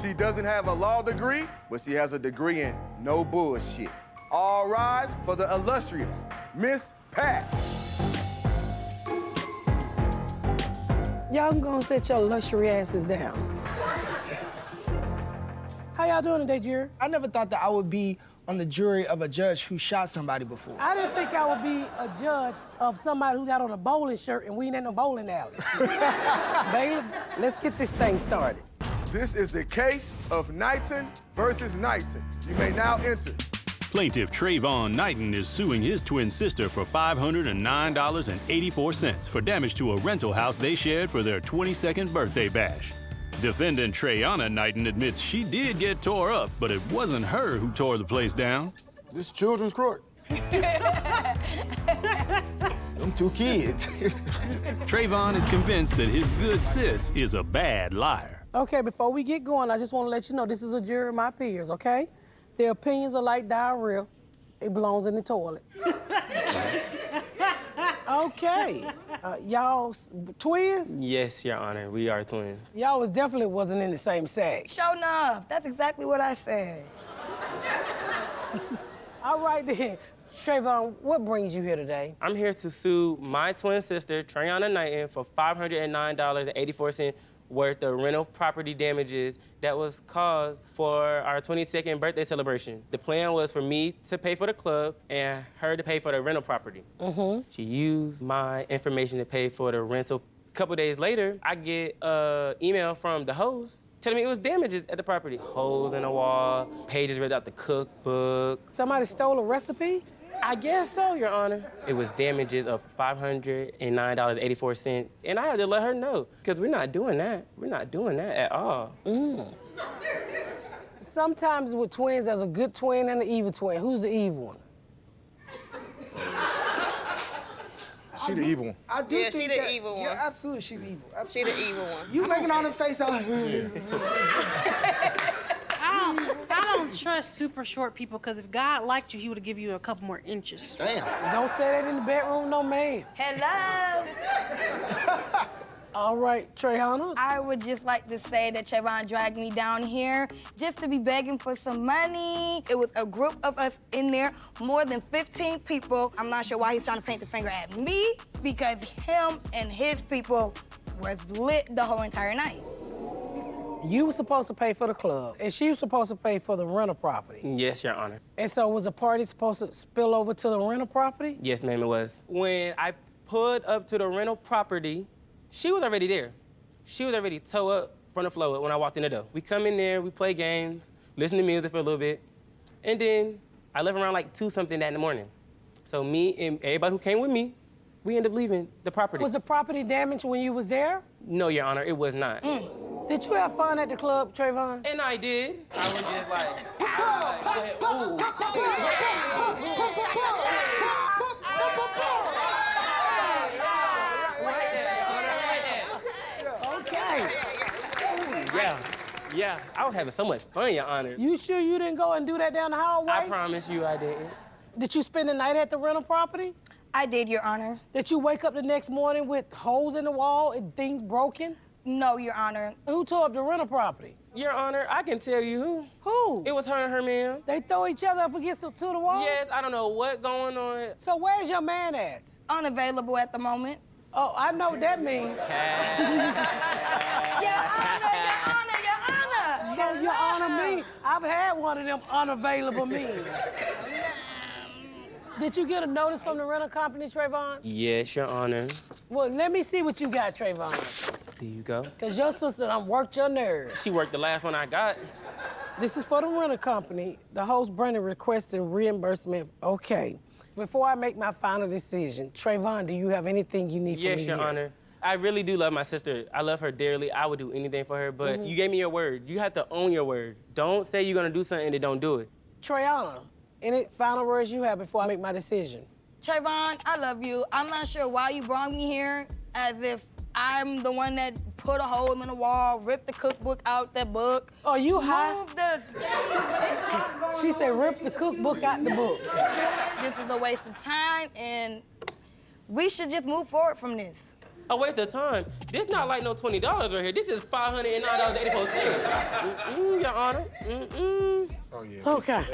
She doesn't have a law degree, but she has a degree in no bullshit. All rise for the illustrious Miss Pat. Y'all gonna sit your luxury asses down. How y'all doing today, jury? I never thought that I would be on the jury of a judge who shot somebody before. I didn't think I would be a judge of somebody who got on a bowling shirt and we ain't in no bowling alley. Bailey, let's get this thing started. This is the case of Nighton versus Nighton. You may now enter. Plaintiff Trayvon Nighton is suing his twin sister for $509.84 for damage to a rental house they shared for their 22nd birthday bash. Defendant Trayana Nighton admits she did get tore up, but it wasn't her who tore the place down. This is children's court. Them two kids. Trayvon is convinced that his good sis is a bad liar. Okay, before we get going, I just want to let you know this is a jury of my peers, okay? Their opinions are like diarrhea. It belongs in the toilet. Okay. Y'all twins? Yes, Your Honor, we are twins. Y'all definitely wasn't in the same sack. Sure enough, that's exactly what I said. All right then. Trayvon, what brings you here today? I'm here to sue my twin sister, Trayana Nighton, for $509.84 worth of rental property damages that was caused for our 22nd birthday celebration. The plan was for me to pay for the club and her to pay for the rental property. She used my information to pay for the rental. A couple days later, I get an email from the host telling me it was damages at the property. Holes in the wall, pages ripped out the cookbook. Somebody stole a recipe? I guess so, Your Honor. It was damages of $509.84, and I had to let her know, because we're not doing that. We're not doing that at all. Sometimes with twins, there's a good twin and an evil twin. Who's the evil one? She the evil one. I do Yeah, think she the that, evil one. Yeah, absolutely, she's evil. She Absolutely. the evil one. You making all them faces out. I don't trust super short people, because if God liked you, he would have given you a couple more inches. Damn. Don't say that in the bedroom, no man. Hello. All right, Trayana. I would just like to say that Trayvon dragged me down here just to be begging for some money. It was a group of us in there, more than 15 people. I'm not sure why he's trying to paint the finger at me, because him and his people was lit the whole entire night. You were supposed to pay for the club, and she was supposed to pay for the rental property. Yes, Your Honor. And so was the party supposed to spill over to the rental property? Yes, ma'am, it was. When I pulled up to the rental property, she was already there. She was already towed up from the floor when I walked in the door. We come in there, we play games, listen to music for a little bit, and then I left around like 2-something that in the morning. So me and everybody who came with me, we ended up leaving the property. Was the property damaged when you was there? No, Your Honor, it was not. Did you have fun at the club, Trayvon? And I did. I was just like, Okay. Yeah, I was having so much fun, Your Honor. You sure you didn't go and do that down the hallway? I promise you I didn't. Did you spend the night at the rental property? I did, Your Honor. Did you wake up the next morning with holes in the wall and things broken? No, Your Honor. Who tore up the rental property? Your Honor, I can tell you who. Who? It was her and her man. They throw each other up against to the wall? Yes, I don't know what going on. So where's your man at? Unavailable at the moment. Oh, I know what that means. Your Honor. Your Honor me. I've had one of them unavailable men. Did you get a notice from the rental company, Trayvon? Yes, Your Honor. Well, let me see what you got, Trayvon. There you go. Because your sister done worked your nerves. She worked the last one I got. This is for the rental company. The host, Brandon, requested reimbursement. Okay. Before I make my final decision, Trayvon, do you have anything you need from me? Yes, Your here? Honor. I really do love my sister. I love her dearly. I would do anything for her, but you gave me your word. You have to own your word. Don't say you're gonna do something and don't do it. Trayana, any final words you have before I make my decision? Trayvon, I love you. I'm not sure why you brought me here, as if I'm the one that put a hole in the wall, ripped the cookbook out the book. Oh, you high? Move the... She said rip the cookbook out the book. This is a waste of time, and we should just move forward from this. a waste of time. This not like no $20 right here. This is $509.84. Your Honor. Oh, yeah. Okay.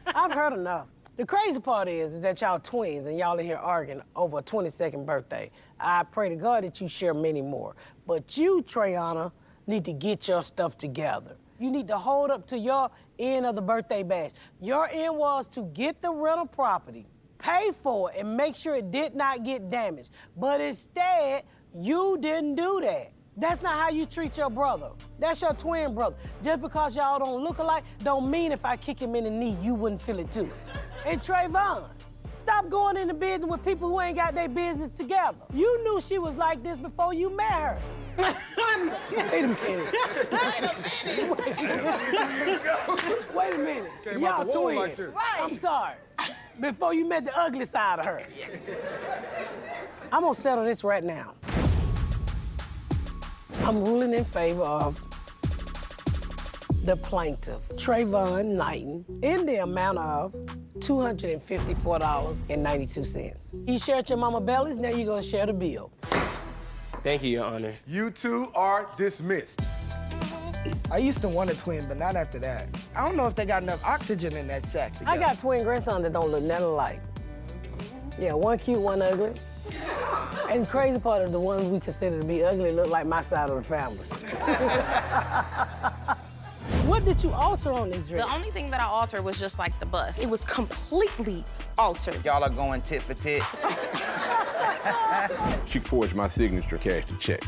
I've heard enough. The crazy part is that y'all twins and y'all in here arguing over a 22nd birthday. I pray to God that you share many more. But you, Trayana, need to get your stuff together. You need to hold up to your end of the birthday bash. Your end was to get the rental property, pay for it, and make sure it did not get damaged. But instead, you didn't do that. That's not how you treat your brother. That's your twin brother. Just because y'all don't look alike, don't mean if I kick him in the knee, you wouldn't feel it too. And Trayvon, stop going into business with people who ain't got their business together. You knew she was like this before you met her. Wait a minute. Wait a minute. Came Y'all out the wall twins. like this. Right. I'm sorry. Before you met the ugly side of her. I'm gonna settle this right now. I'm ruling in favor of the plaintiff, Trayvon Nighton, in the amount of $254.92. You shared your mama bellies, now you're gonna share the bill. Thank you, Your Honor. You two are dismissed. I used to want a twin, but not after that. I don't know if they got enough oxygen in that sack. I got twin grandsons that don't look nothing alike. Yeah, one cute, one ugly. And the crazy part of the ones we consider to be ugly look like my side of the family. What did you alter on this dress? The only thing that I altered was just like the bust. It was completely altered. Y'all are going tit for tit. She forged my signature, cashed the check.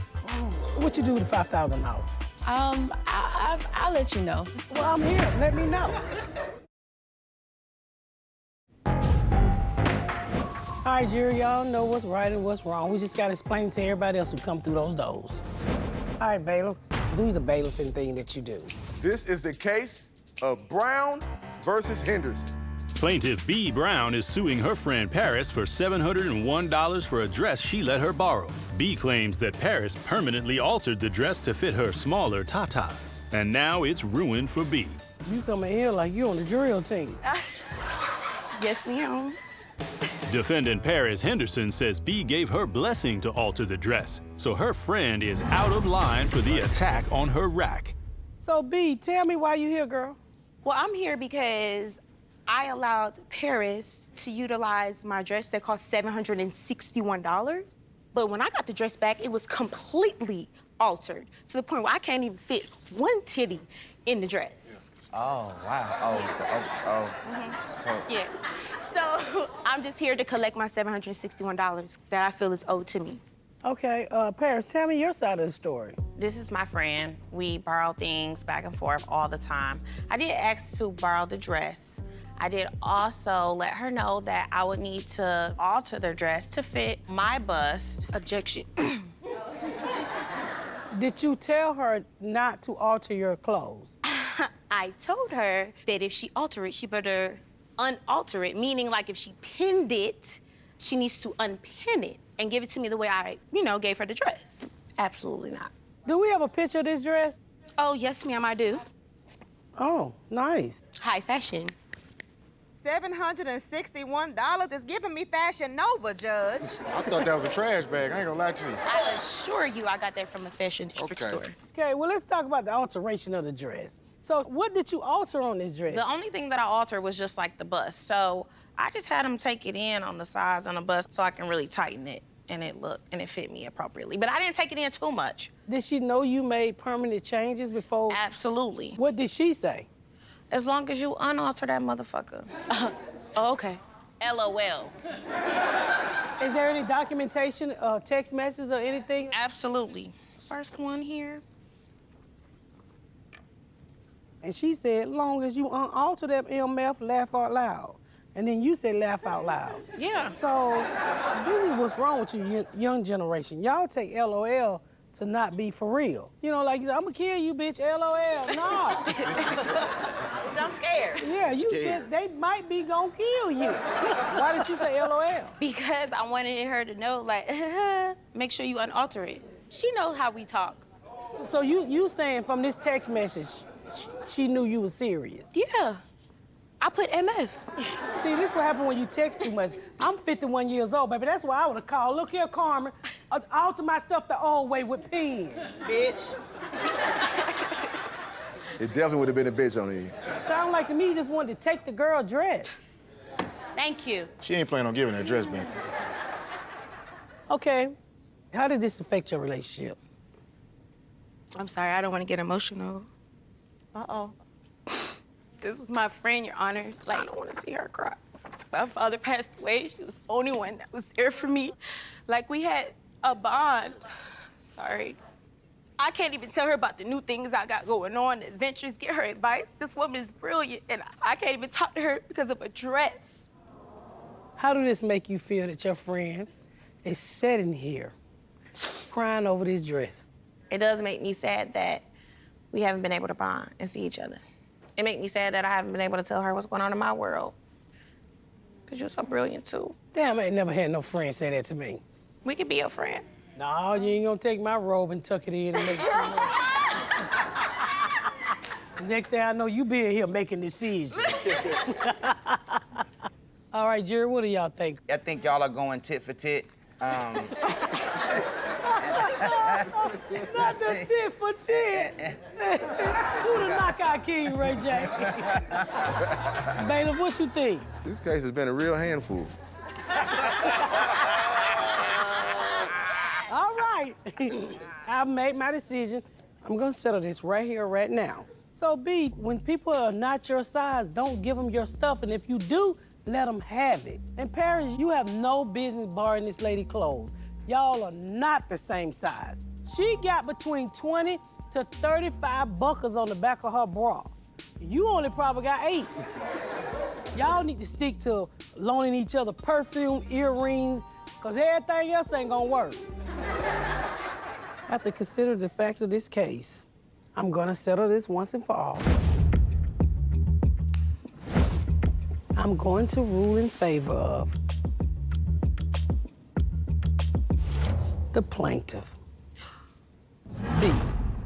What you do with the $5,000? I'll let you know. Well, I'm here. Let me know. All right, jury, y'all know what's right and what's wrong. We just got to explain to everybody else who come through those doors. All right, bailiff, do the bailiffing thing that you do. This is the case of Brown versus Henderson. Plaintiff B. Brown is suing her friend Paris for $701 for a dress she let her borrow. B claims that Paris permanently altered the dress to fit her smaller tatas, and now it's ruined for B. You come in here like you on the drill team. Yes, ma'am. Defendant Paris Henderson says B gave her blessing to alter the dress, so her friend is out of line for the attack on her rack. So, B, tell me why you here, girl. Well, I'm here because I allowed Paris to utilize my dress that cost $761. But when I got the dress back, it was completely altered to the point where I can't even fit one titty in the dress. Oh, wow. Oh. Yeah. So I'm just here to collect my $761 that I feel is owed to me. Okay, Paris, tell me your side of the story. This is my friend. We borrow things back and forth all the time. I did ask to borrow the dress. I did also let her know that I would need to alter the dress to fit my bust. Objection. Did you tell her not to alter your clothes? I told her that if she alter it, she better unalter it, meaning like if she pinned it, she needs to unpin it and give it to me the way I, gave her the dress. Absolutely not. Do we have a picture of this dress? Oh, yes, ma'am, I do. Oh, nice. High fashion. $761 is giving me Fashion Nova, Judge. I thought that was a trash bag. I ain't gonna lie to you. I assure you I got that from a fashion district store. Okay, well, let's talk about the alteration of the dress. So what did you alter on this dress? The only thing that I altered was just like the bust. So I just had him take it in on the sides on the bust so I can really tighten it and it fit me appropriately. But I didn't take it in too much. Did she know you made permanent changes before? Absolutely. What did she say? As long as you unalter that motherfucker. Oh, okay. LOL. Is there any documentation, text messages or anything? Absolutely. First one here. And she said, long as you unalter that MF, laugh out loud. And then you said laugh out loud. Yeah. So this is what's wrong with you, young generation. Y'all take LOL to not be for real. Like, I'm gonna kill you, bitch, LOL. No. I'm scared. Yeah, you said they might be gonna kill you. Why did you say LOL? Because I wanted her to know, like, make sure you unalter it. She knows how we talk. So you saying from this text message, she knew you was serious? Yeah. I put MF. See, this is what happened when you text too much. I'm 51 years old, baby. That's why I would have called. Look here, Carmen. alter my stuff the old way with pens. Bitch. It definitely would have been a bitch on you. Sound like to me you just wanted to take the girl dress. Thank you. She ain't planning on giving that dress back. Okay, how did this affect your relationship? I'm sorry, I don't want to get emotional. Uh-oh. This was my friend, Your Honor. Like, I don't want to see her cry. My father passed away. She was the only one that was there for me. Like, we had a bond. Sorry. I can't even tell her about the new things I got going on, the adventures, get her advice. This woman is brilliant, and I can't even talk to her because of a dress. How did this make you feel that your friend is sitting here crying over this dress? It does make me sad that we haven't been able to bond and see each other. It makes me sad that I haven't been able to tell her what's going on in my world. Because you're so brilliant, too. Damn, I ain't never had no friend say that to me. We could be a friend. No, you ain't gonna take my robe and tuck it in and make sure. Next thing I know, you be in here making decisions. All right, Jerry, what do y'all think? I think y'all are going tit for tit. Not the tit for tit. Who the knockout king, Ray J? Bailiff, what you think? This case has been a real handful. All right. I've made my decision. I'm gonna settle this right here, right now. So, B, when people are not your size, don't give them your stuff, and if you do, let them have it. And Paris, you have no business borrowing this lady clothes. Y'all are not the same size. She got between 20 to 35 buckles on the back of her bra. You only probably got 8. Y'all need to stick to loaning each other perfume, earrings, because everything else ain't gonna work. After considering the facts of this case, I'm gonna settle this once and for all. I'm going to rule in favor of the plaintiff, B,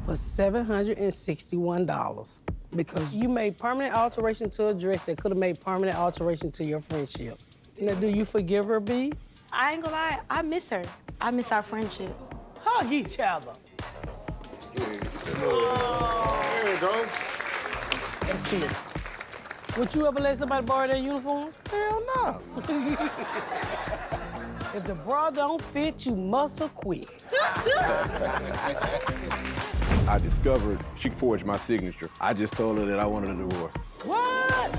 for $761, because you made permanent alteration to a dress that could have made permanent alteration to your friendship. Now, do you forgive her, B? I ain't gonna lie, I miss her. I miss our friendship. Hug each other. There you go. That's it. Would you ever let somebody borrow their uniform? Hell no. If the bra don't fit, you must have quit. I discovered she forged my signature. I just told her that I wanted a divorce. What?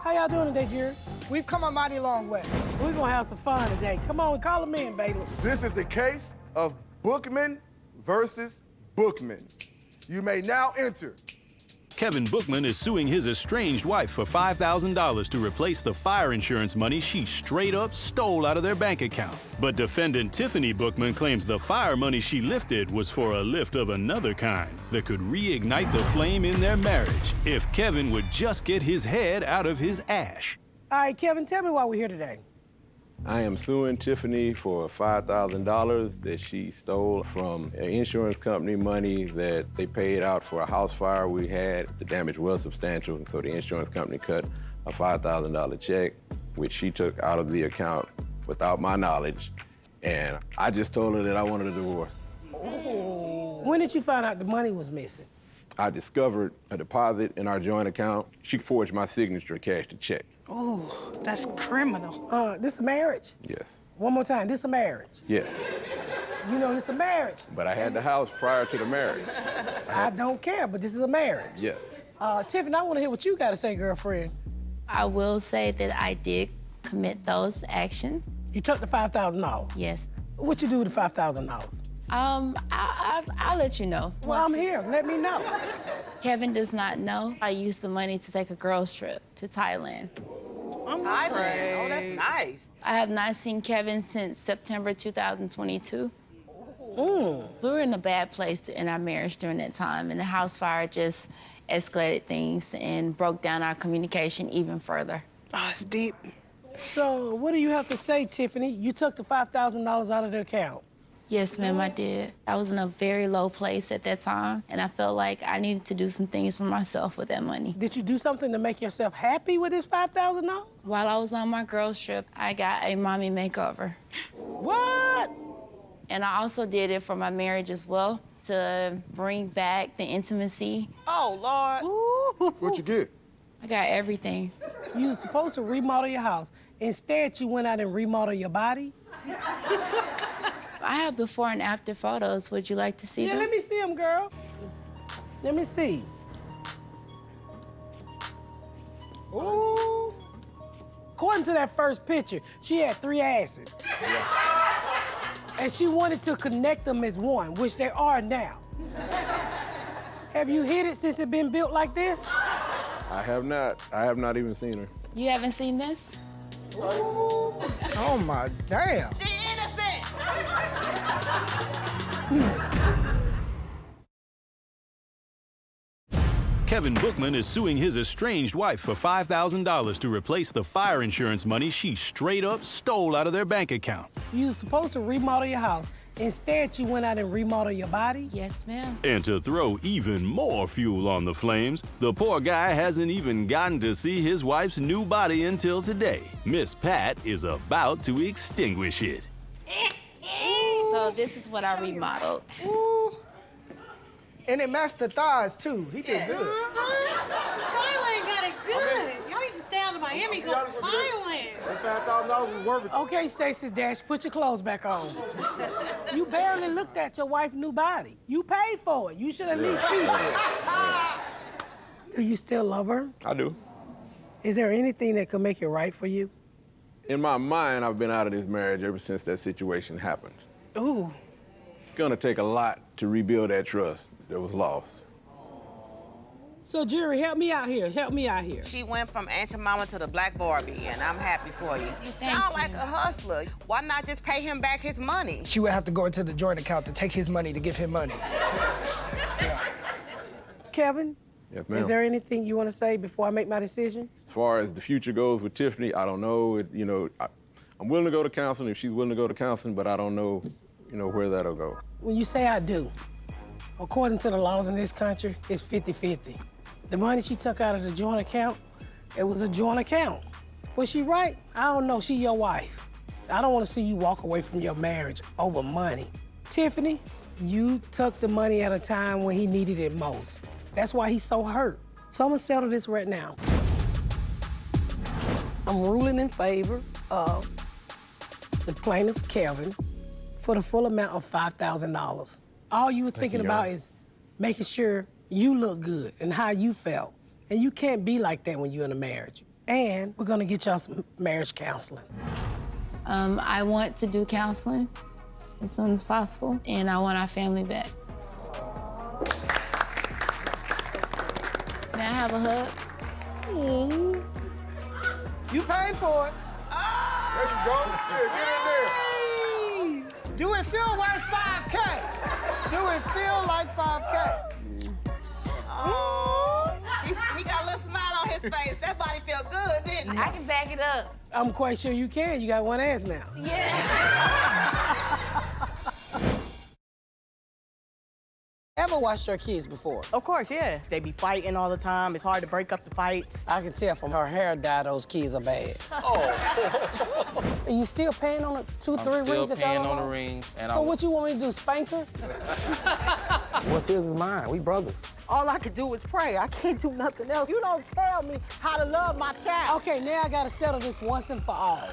How y'all doing today, Jerry? We've come a mighty long way. We're gonna have some fun today. Come on, call them in, baby. This is the case of Bookman versus Bookman. You may now enter. Kevin Bookman is suing his estranged wife for $5,000 to replace the fire insurance money she straight up stole out of their bank account. But defendant Tiffany Bookman claims the fire money she lifted was for a lift of another kind that could reignite the flame in their marriage if Kevin would just get his head out of his ash. All right, Kevin, tell me why we're here today. I am suing Tiffany for $5,000 that she stole from an insurance company money that they paid out for a house fire we had. The damage was substantial, and so the insurance company cut a $5,000 check, which she took out of the account without my knowledge. And I just told her that I wanted a divorce. Oh. When did you find out the money was missing? I discovered a deposit in our joint account. She forged my signature to cash the check. Oh, that's criminal. This a marriage? Yes. One more time, this a marriage? Yes. You know this a marriage. But I had the house prior to the marriage. I don't care, but this is a marriage. Yes. Tiffany, I want to hear what you got to say, girlfriend. I will say that I did commit those actions. You took the $5,000? Yes. What you do with the $5,000? I'll let you know. Well, I'm here. Let me know. Kevin does not know. I used the money to take a girls' trip to Thailand. Thailand. Oh, that's nice. I have not seen Kevin since September 2022. We were in a bad place in our marriage during that time, and the house fire just escalated things and broke down our communication even further. Oh, it's deep. So what do you have to say, Tiffany? You took the $5,000 out of the account. Yes, ma'am, I did. I was in a very low place at that time, and I felt like I needed to do some things for myself with that money. Did you do something to make yourself happy with this $5,000? While I was on my girls' trip, I got a mommy makeover. What? And I also did it for my marriage as well, to bring back the intimacy. Oh, Lord. What you get? I got everything. You were supposed to remodel your house. Instead, you went out and remodeled your body? I have before and after photos. Would you like to see them? Yeah, let me see them, girl. Let me see. Ooh. According to that first picture, she had 3 asses. And she wanted to connect them as one, which they are now. Have you hit it since it been built like this? I have not. I have not even seen her. You haven't seen this? Oh my damn. She innocent. Kevin Bookman is suing his estranged wife for $5,000 to replace the fire insurance money she straight up stole out of their bank account. You were supposed to remodel your house. Instead, you went out and remodeled your body? Yes, ma'am. And to throw even more fuel on the flames, the poor guy hasn't even gotten to see his wife's new body until today. Miss Pat is about to extinguish it. So this is what I remodeled. Ooh. And it matched the thighs, too. He did good. Thailand got it good. Y'all need to stay out of Miami, go to Thailand. That $5,000 was worth it. Okay, Stacey Dash, put your clothes back on. You barely looked at your wife's new body. You paid for it. You should at least see it. Do you still love her? I do. Is there anything that could make it right for you? In my mind, I've been out of this marriage ever since that situation happened. Ooh. It's gonna take a lot to rebuild that trust that was lost. So, Jerry, help me out here. Help me out here. She went from Ancient Mama to the Black Barbie, and I'm happy for you. You sound like a hustler. Why not just pay him back his money? She would have to go into the joint account to take his money to give him money. Kevin? Yes, ma'am. Is there anything you want to say before I make my decision? As far as the future goes with Tiffany, I don't know. I'm willing to go to counseling if she's willing to go to counseling, but I don't know, where that'll go. When you say I do, according to the laws in this country, it's 50-50. The money she took out of the joint account, it was a joint account. Was she right? I don't know. She your wife. I don't want to see you walk away from your marriage over money. Tiffany, you took the money at a time when he needed it most. That's why he's so hurt. So I'm gonna settle this right now. I'm ruling in favor of the plaintiff, Kevin, for the full amount of $5,000. All you were thinking about is making sure you look good and how you felt. And you can't be like that when you're in a marriage. And we're gonna get y'all some marriage counseling. I want to do counseling as soon as possible, and I want our family back. May I have a hug? Mm. You paid for it. There you go. Here, get in there. Do it feel like 5K? Do it feel like 5K? Oh, he got a little smile on his face. That body felt good, didn't it? I can back it up. I'm quite sure you can. You got one ass now. Yeah. Ever watched your kids before? Of course, yeah. They be fighting all the time. It's hard to break up the fights. I can tell from her hair dye those kids are bad. Oh. Are you still paying on the 2-3 rings that y'all paying on own? the rings. And So what you want me to do, spank her? What's his is mine. We brothers. All I can do is pray. I can't do nothing else. You don't tell me how to love my child. Okay, now I gotta settle this once and for all.